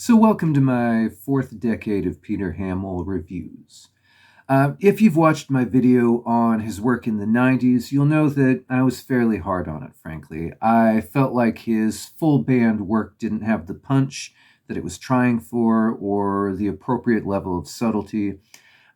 So, welcome to my fourth decade of Peter Hammill reviews. If you've watched my video on his work in the 90s, you'll know that I was fairly hard on it, frankly. I felt like his full band work didn't have the punch that it was trying for or the appropriate level of subtlety.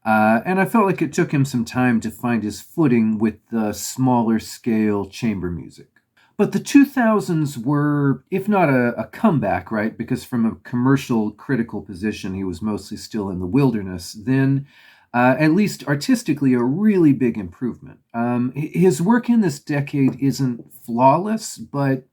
And I felt like it took him some time to find his footing with the smaller scale chamber music. But the 2000s were, if not a comeback, right? Because from a commercial critical position, he was mostly still in the wilderness, then at least artistically, a really big improvement. His work in this decade isn't flawless, but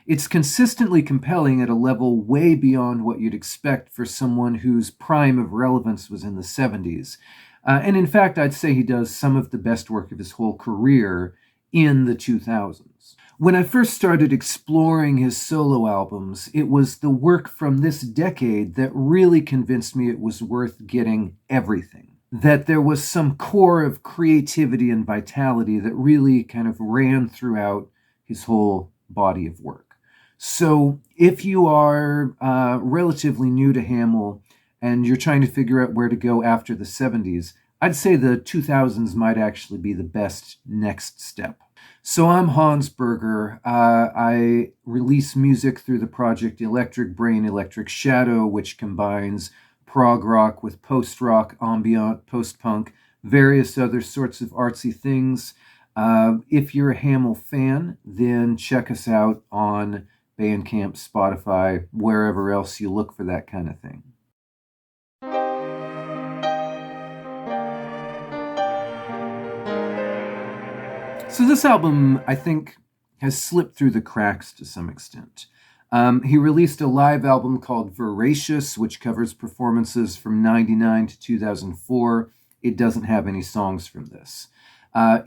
it's consistently compelling at a level way beyond what you'd expect for someone whose prime of relevance was in the 70s. And in fact, I'd say he does some of the best work of his whole career in the 2000s. When I first started exploring his solo albums, it was the work from this decade that really convinced me it was worth getting everything. That there was some core of creativity and vitality that really kind of ran throughout his whole body of work. So if you are relatively new to Hammill and you're trying to figure out where to go after the 70s, I'd say the 2000s might actually be the best next step. So I'm Hans Berger. I release music through the project Electric Brain, Electric Shadow, which combines prog rock with post-rock, ambient, post-punk, various other sorts of artsy things. If you're a Hammill fan, then check us out on Bandcamp, Spotify, wherever else you look for that kind of thing. So this album, I think, has slipped through the cracks to some extent. He released a live album called Voracious, which covers performances from 99 to 2004. It doesn't have any songs from this.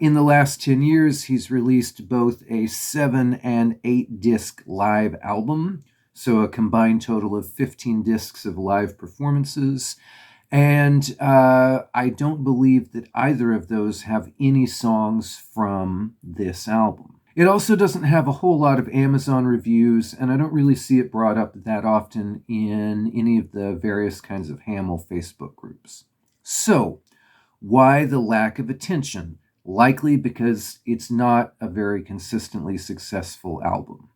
In the last 10 years, he's released both a 7 and 8 disc live album, so a combined total of 15 discs of live performances. And I don't believe that either of those have any songs from this album. It also doesn't have a whole lot of Amazon reviews, and I don't really see it brought up that often in any of the various kinds of Hammill Facebook groups. So, why the lack of attention? Likely because it's not a very consistently successful album.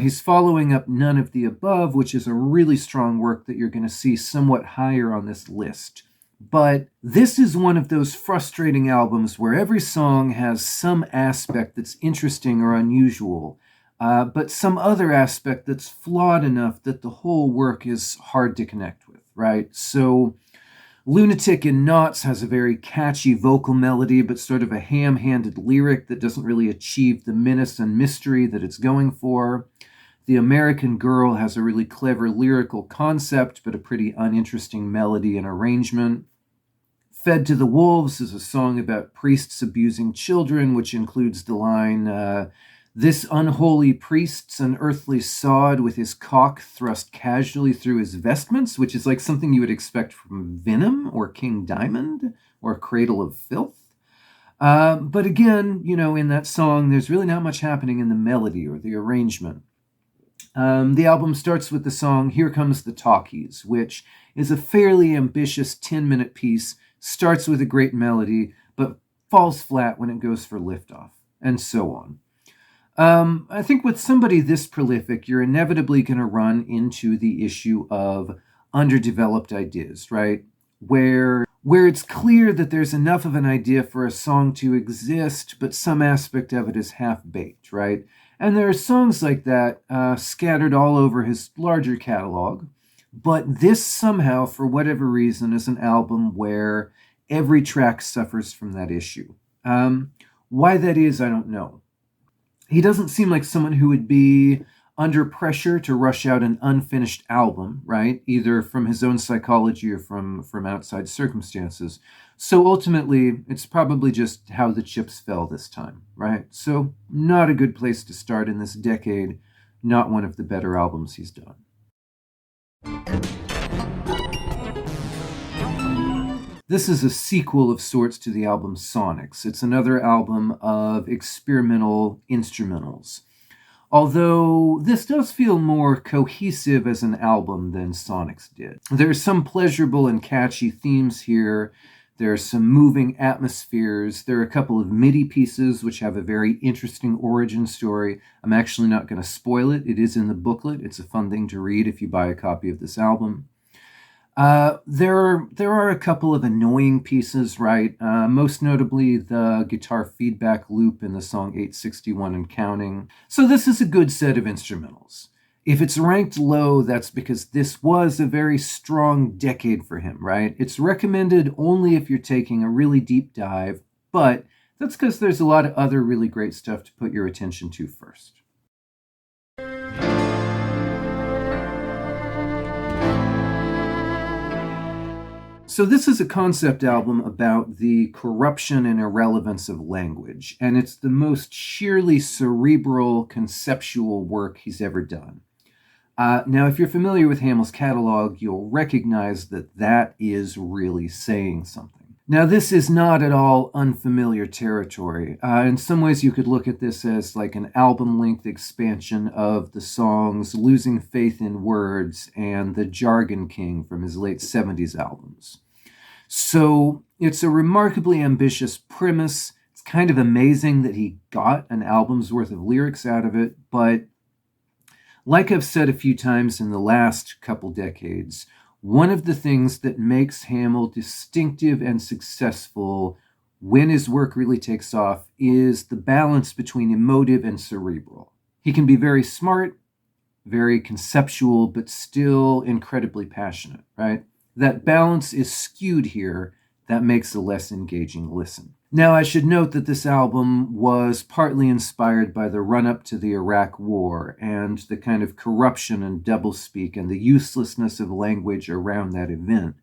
He's following up None of the Above, which is a really strong work that you're going to see somewhat higher on this list. But this is one of those frustrating albums where every song has some aspect that's interesting or unusual, but some other aspect that's flawed enough that the whole work is hard to connect with, right? So Lunatic in Knots has a very catchy vocal melody, but sort of a ham-handed lyric that doesn't really achieve the menace and mystery that it's going for. The American Girl has a really clever lyrical concept, but a pretty uninteresting melody and arrangement. Fed to the Wolves is a song about priests abusing children, which includes the line, this unholy priest's an earthly sod with his cock thrust casually through his vestments, which is like something you would expect from Venom or King Diamond or Cradle of Filth. But again, in that song, there's really not much happening in the melody or the arrangement. The album starts with the song Here Comes the Talkies, which is a fairly ambitious 10-minute piece, starts with a great melody, but falls flat when it goes for liftoff, and so on. I think with somebody this prolific, you're inevitably going to run into the issue of underdeveloped ideas, right? Where it's clear that there's enough of an idea for a song to exist, but some aspect of it is half-baked, right? And there are songs like that scattered all over his larger catalog. But this somehow, for whatever reason, is an album where every track suffers from that issue. Why that is, I don't know. He doesn't seem like someone who would be under pressure to rush out an unfinished album, right? Either from his own psychology or from outside circumstances. So ultimately, it's probably just how the chips fell this time, right? So not a good place to start in this decade. Not one of the better albums he's done. This is a sequel of sorts to the album Sonics. It's another album of experimental instrumentals. although this does feel more cohesive as an album than Sonic's did. There's some pleasurable and catchy themes here. There are some moving atmospheres. There are a couple of MIDI pieces which have a very interesting origin story. I'm actually not going to spoil it. It is in the booklet. It's a fun thing to read if you buy a copy of this album. There are a couple of annoying pieces, right? Most notably the guitar feedback loop in the song 861 and Counting. So this is a good set of instrumentals. If it's ranked low, that's because this was a very strong decade for him, right? It's recommended only if you're taking a really deep dive, but that's because there's a lot of other really great stuff to put your attention to first. So this is a concept album about the corruption and irrelevance of language, and it's the most sheerly cerebral, conceptual work he's ever done. Now, if you're familiar with Hammill's catalog, you'll recognize that that is really saying something. Now, this is not at all unfamiliar territory. In some ways, you could look at this as like an album-length expansion of the songs Losing Faith in Words and The Jargon King from his late 70s albums. So it's a remarkably ambitious premise. It's kind of amazing that he got an album's worth of lyrics out of it, but like I've said a few times in the last couple decades, one of the things that makes Hammill distinctive and successful when his work really takes off is the balance between emotive and cerebral. He can be very smart, very conceptual, but still incredibly passionate, right? That balance is skewed here. That makes a less engaging listen. Now, I should note that this album was partly inspired by the run-up to the Iraq War and the kind of corruption and doublespeak and the uselessness of language around that event.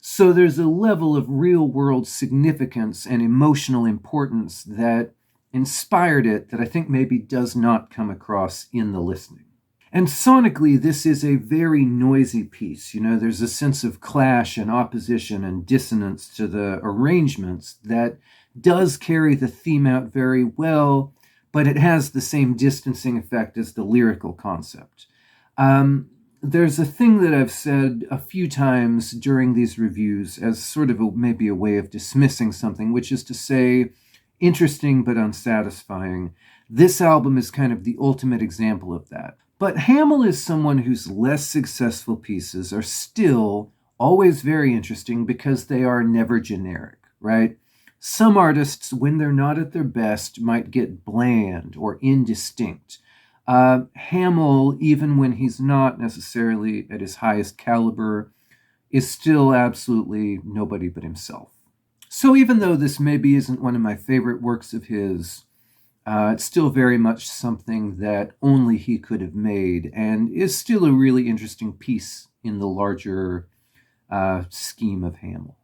So there's a level of real-world significance and emotional importance that inspired it that I think maybe does not come across in the listening. And sonically, this is a very noisy piece. You know, there's a sense of clash and opposition and dissonance to the arrangements that does carry the theme out very well, but it has the same distancing effect as the lyrical concept. There's a thing that I've said a few times during these reviews as sort of maybe a way of dismissing something, which is to say, interesting but unsatisfying. This album is kind of the ultimate example of that. But Hammill is someone whose less successful pieces are still always very interesting because they are never generic, right? Some artists, when they're not at their best, might get bland or indistinct. Hammill, even when he's not necessarily at his highest caliber, is still absolutely nobody but himself. So even though this maybe isn't one of my favorite works of his, it's still very much something that only he could have made and is still a really interesting piece in the larger scheme of Hammill.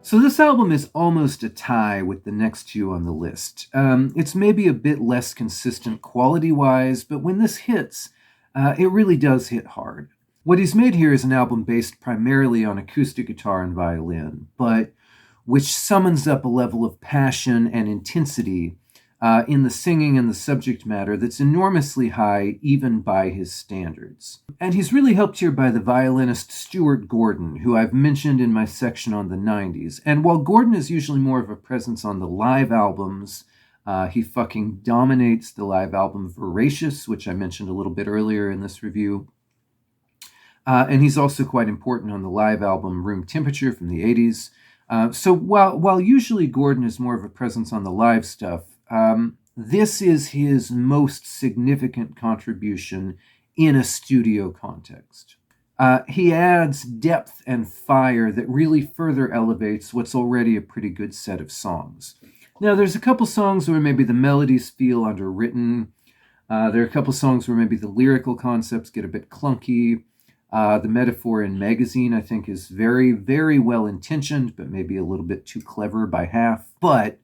So this album is almost a tie with the next two on the list. It's maybe a bit less consistent quality-wise, but when this hits, it really does hit hard. What he's made here is an album based primarily on acoustic guitar and violin, but which summons up a level of passion and intensity in the singing and the subject matter that's enormously high even by his standards. And he's really helped here by the violinist Stuart Gordon, who I've mentioned in my section on the 90s. And while Gordon is usually more of a presence on the live albums, he fucking dominates the live album Voracious, which I mentioned a little bit earlier in this review. And he's also quite important on the live album Room Temperature from the 80s. So while usually Gordon is more of a presence on the live stuff, this is his most significant contribution in a studio context. He adds depth and fire that really further elevates what's already a pretty good set of songs. Now, there's a couple songs where maybe the melodies feel underwritten. There are a couple songs where maybe the lyrical concepts get a bit clunky. The metaphor in Magazine, I think, is very, very well-intentioned, but maybe a little bit too clever by half. But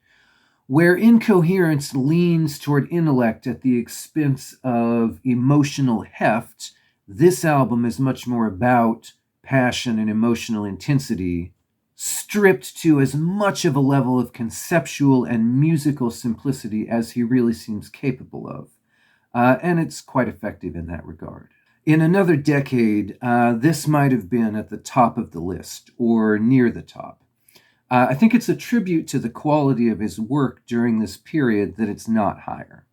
where Incoherence leans toward intellect at the expense of emotional heft, this album is much more about passion and emotional intensity stripped to as much of a level of conceptual and musical simplicity as he really seems capable of. And it's quite effective in that regard. In another decade, this might have been at the top of the list, or near the top. I think it's a tribute to the quality of his work during this period that it's not higher.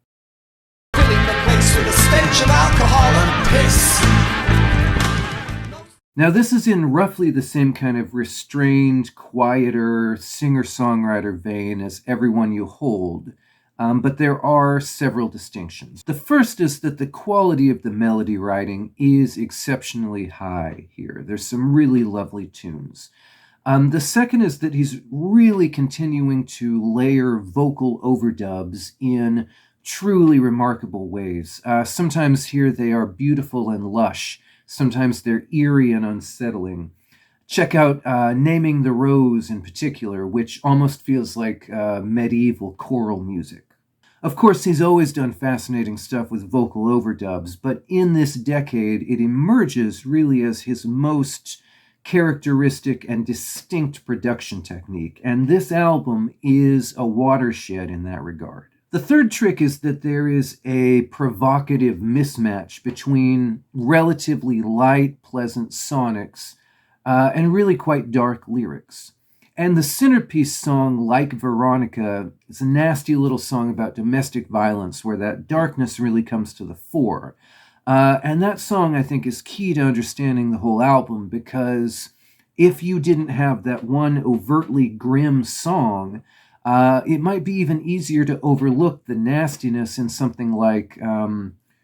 Filling the place with a stench of alcohol and piss. Now, this is in roughly the same kind of restrained, quieter singer-songwriter vein as Everyone You Hold, but there are several distinctions. The first is that the quality of the melody writing is exceptionally high here. There's some really lovely tunes. The second is that he's really continuing to layer vocal overdubs in truly remarkable ways. Sometimes here they are beautiful and lush. Sometimes they're eerie and unsettling. Check out Naming the Rose in particular, which almost feels like medieval choral music. Of course, he's always done fascinating stuff with vocal overdubs, but in this decade, it emerges really as his most characteristic and distinct production technique, and this album is a watershed in that regard. The third trick is that there is a provocative mismatch between relatively light, pleasant sonics and really quite dark lyrics. And the centerpiece song, Like Veronica, is a nasty little song about domestic violence where that darkness really comes to the fore. And that song, I think, is key to understanding the whole album, because if you didn't have that one overtly grim song, it might be even easier to overlook the nastiness in something like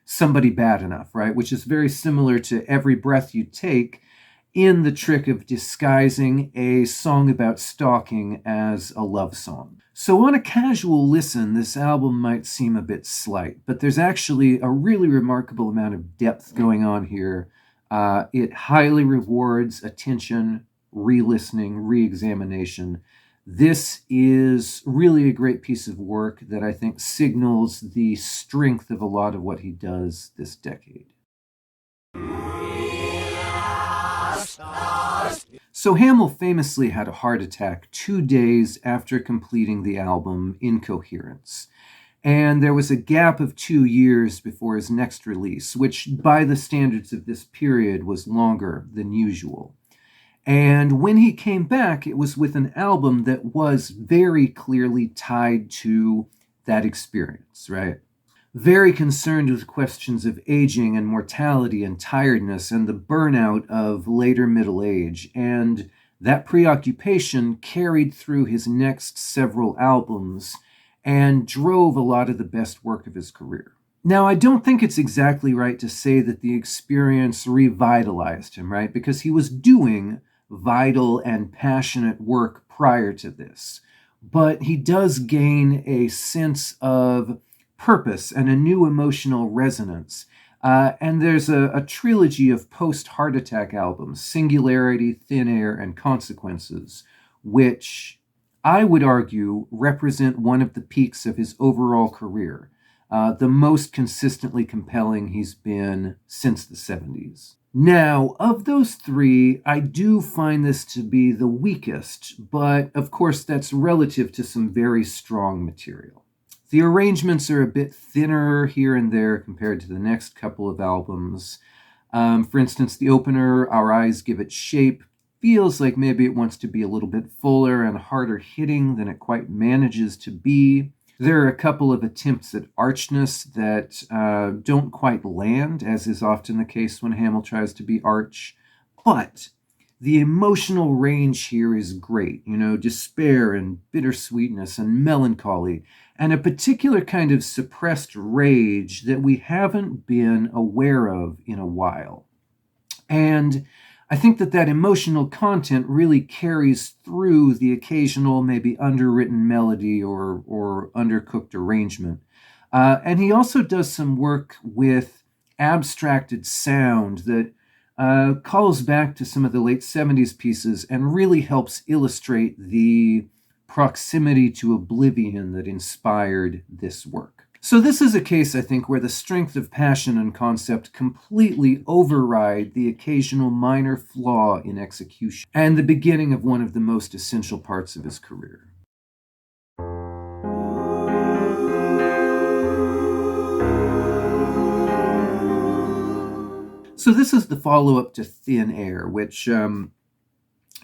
Somebody Bad Enough, right? Which is very similar to Every Breath You Take, in the trick of disguising a song about stalking as a love song. So on a casual listen, this album might seem a bit slight, but there's actually a really remarkable amount of depth going on here. It highly rewards attention, re-listening, re-examination. This is really a great piece of work that I think signals the strength of a lot of what he does this decade. So Hammill famously had a heart attack 2 days after completing the album Incoherence. And there was a gap of 2 years before his next release, which by the standards of this period was longer than usual. And when he came back, it was with an album that was very clearly tied to that experience, right? Very concerned with questions of aging and mortality and tiredness and the burnout of later middle age. And that preoccupation carried through his next several albums and drove a lot of the best work of his career. Now, I don't think it's exactly right to say that the experience revitalized him, right? Because he was doing vital and passionate work prior to this. But he does gain a sense of purpose and a new emotional resonance. And there's a trilogy of post-heart attack albums, Singularity, Thin Air, and Consequences, which I would argue represent one of the peaks of his overall career, the most consistently compelling he's been since the 70s. Now, of those three, I do find this to be the weakest, but of course that's relative to some very strong material. The arrangements are a bit thinner here and there compared to the next couple of albums. For instance, the opener, Our Eyes Give It Shape, feels like maybe it wants to be a little bit fuller and harder hitting than it quite manages to be. There are a couple of attempts at archness that don't quite land, as is often the case when Hammill tries to be arch. But the emotional range here is great, despair and bittersweetness and melancholy, and a particular kind of suppressed rage that we haven't been aware of in a while. And I think that emotional content really carries through the occasional, maybe underwritten melody or undercooked arrangement. And he also does some work with abstracted sound that calls back to some of the late 70s pieces and really helps illustrate the proximity to oblivion that inspired this work. So this is a case, I think, where the strength of passion and concept completely override the occasional minor flaw in execution, and the beginning of one of the most essential parts of his career. So this is the follow-up to Thin Air, which,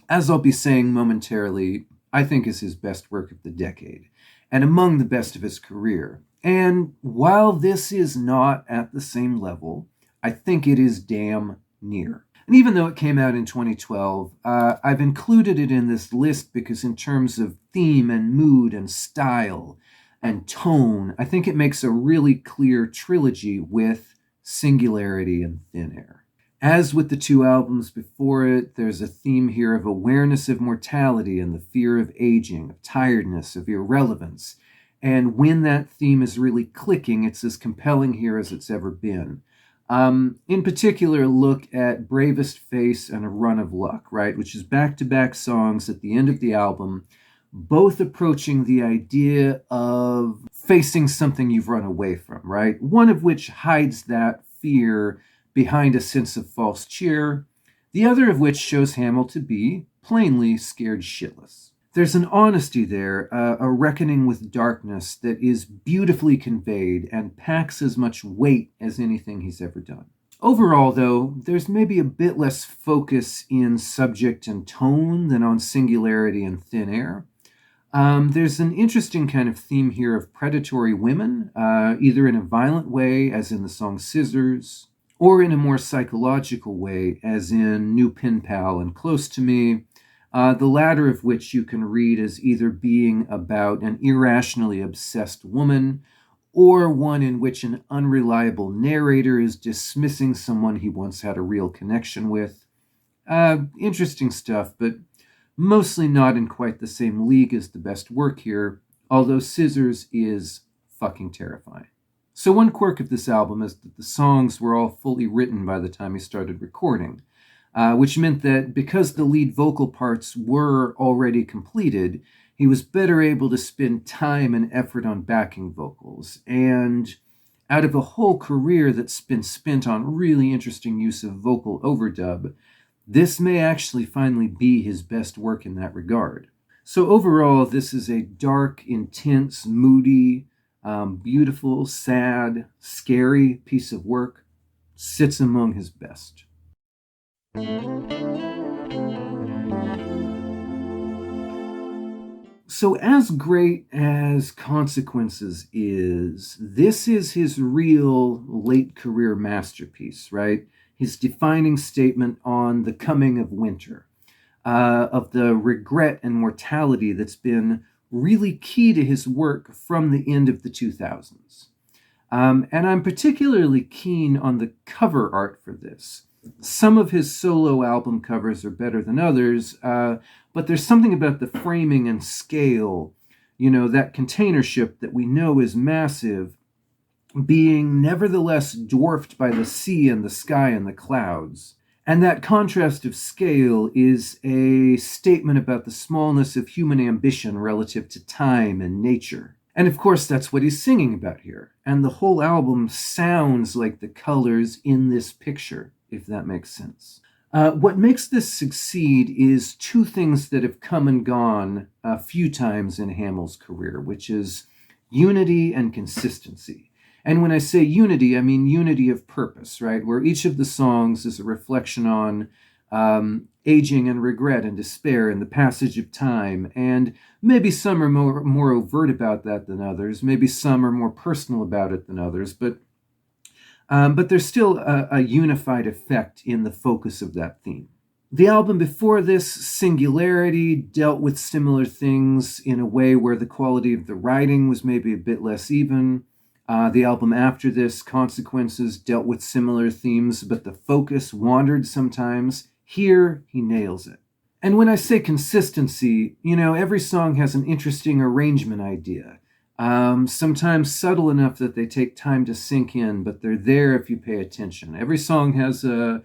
as I'll be saying momentarily, I think is his best work of the decade, and among the best of his career. And while this is not at the same level, I think it is damn near. And even though it came out in 2012, I've included it in this list because in terms of theme and mood and style and tone, I think it makes a really clear trilogy with Singularity and Thin Air. As with the two albums before it, there's a theme here of awareness of mortality and the fear of aging, of tiredness, of irrelevance. And when that theme is really clicking, it's as compelling here as it's ever been. In particular, look at Bravest Face and A Run of Luck, right, which is back-to-back songs at the end of the album, both approaching the idea of facing something you've run away from, right? One of which hides that fear behind a sense of false cheer, the other of which shows Hammill to be plainly scared shitless. There's an honesty there, a reckoning with darkness that is beautifully conveyed and packs as much weight as anything he's ever done. Overall, though, there's maybe a bit less focus in subject and tone than on Singularity and Thin Air. There's an interesting kind of theme here of predatory women, either in a violent way, as in the song Scissors, or in a more psychological way, as in New Pen Pal and Close to Me, the latter of which you can read as either being about an irrationally obsessed woman or one in which an unreliable narrator is dismissing someone he once had a real connection with. Interesting stuff, but mostly not in quite the same league as the best work here, although Scissors is fucking terrifying. So one quirk of this album is that the songs were all fully written by the time he started recording, which meant that because the lead vocal parts were already completed, he was better able to spend time and effort on backing vocals. And out of a whole career that's been spent on really interesting use of vocal overdub, this may actually finally be his best work in that regard. So overall, this is a dark, intense, moody, beautiful, sad, scary piece of work. Sits among his best. So as great as Consequences is, this is his real late career masterpiece, right? His defining statement on the coming of winter, of the regret and mortality that's been really key to his work from the end of the 2000s. And I'm particularly keen on the cover art for this. Some of his solo album covers are better than others, but there's something about the framing and scale, that containership that we know is massive, being nevertheless dwarfed by the sea and the sky and the clouds. And that contrast of scale is a statement about the smallness of human ambition relative to time and nature. And of course, that's what he's singing about here. And the whole album sounds like the colors in this picture, if that makes sense. What makes this succeed is two things that have come and gone a few times in Hammill's career, which is unity and consistency. And when I say unity, I mean unity of purpose, right? Where each of the songs is a reflection on aging and regret and despair and the passage of time. And maybe some are more overt about that than others. Maybe some are more personal about it than others. But there's still a unified effect in the focus of that theme. The album before this, Singularity, dealt with similar things in a way where the quality of the writing was maybe a bit less even. The album after this, Consequences, dealt with similar themes, but the focus wandered sometimes. Here, he nails it. And when I say consistency, every song has an interesting arrangement idea. Sometimes subtle enough that they take time to sink in, but they're there if you pay attention. Every song has a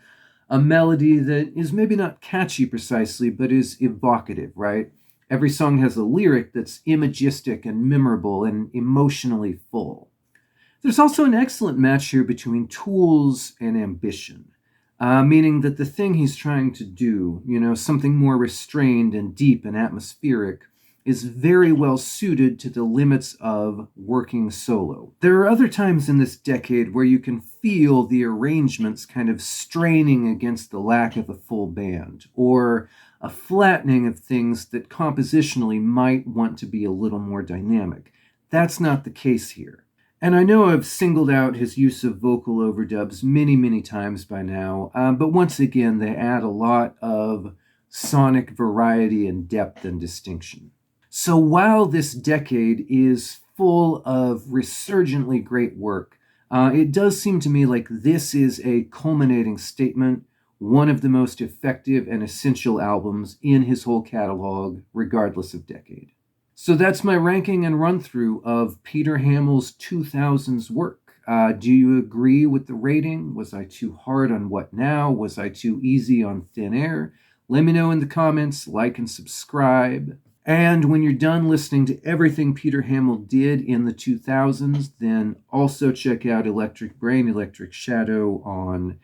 melody that is maybe not catchy precisely, but is evocative, right? Every song has a lyric that's imagistic and memorable and emotionally full. There's also an excellent match here between tools and ambition, meaning that the thing he's trying to do, something more restrained and deep and atmospheric, is very well suited to the limits of working solo. There are other times in this decade where you can feel the arrangements kind of straining against the lack of a full band, or a flattening of things that compositionally might want to be a little more dynamic. That's not the case here. And I know I've singled out his use of vocal overdubs many, many times by now, but once again, they add a lot of sonic variety and depth and distinction. So while this decade is full of resurgently great work, it does seem to me like this is a culminating statement, one of the most effective and essential albums in his whole catalog, regardless of decade. So that's my ranking and run through of Peter Hammill's 2000s work. Do you agree with the rating? Was I too hard on What Now? Was I too easy on Thin Air? Let me know in the comments, like and subscribe. And when you're done listening to everything Peter Hammill did in the 2000s, then also check out Electric Brain, Electric Shadow on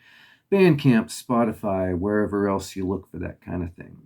Bandcamp, Spotify, wherever else you look for that kind of thing.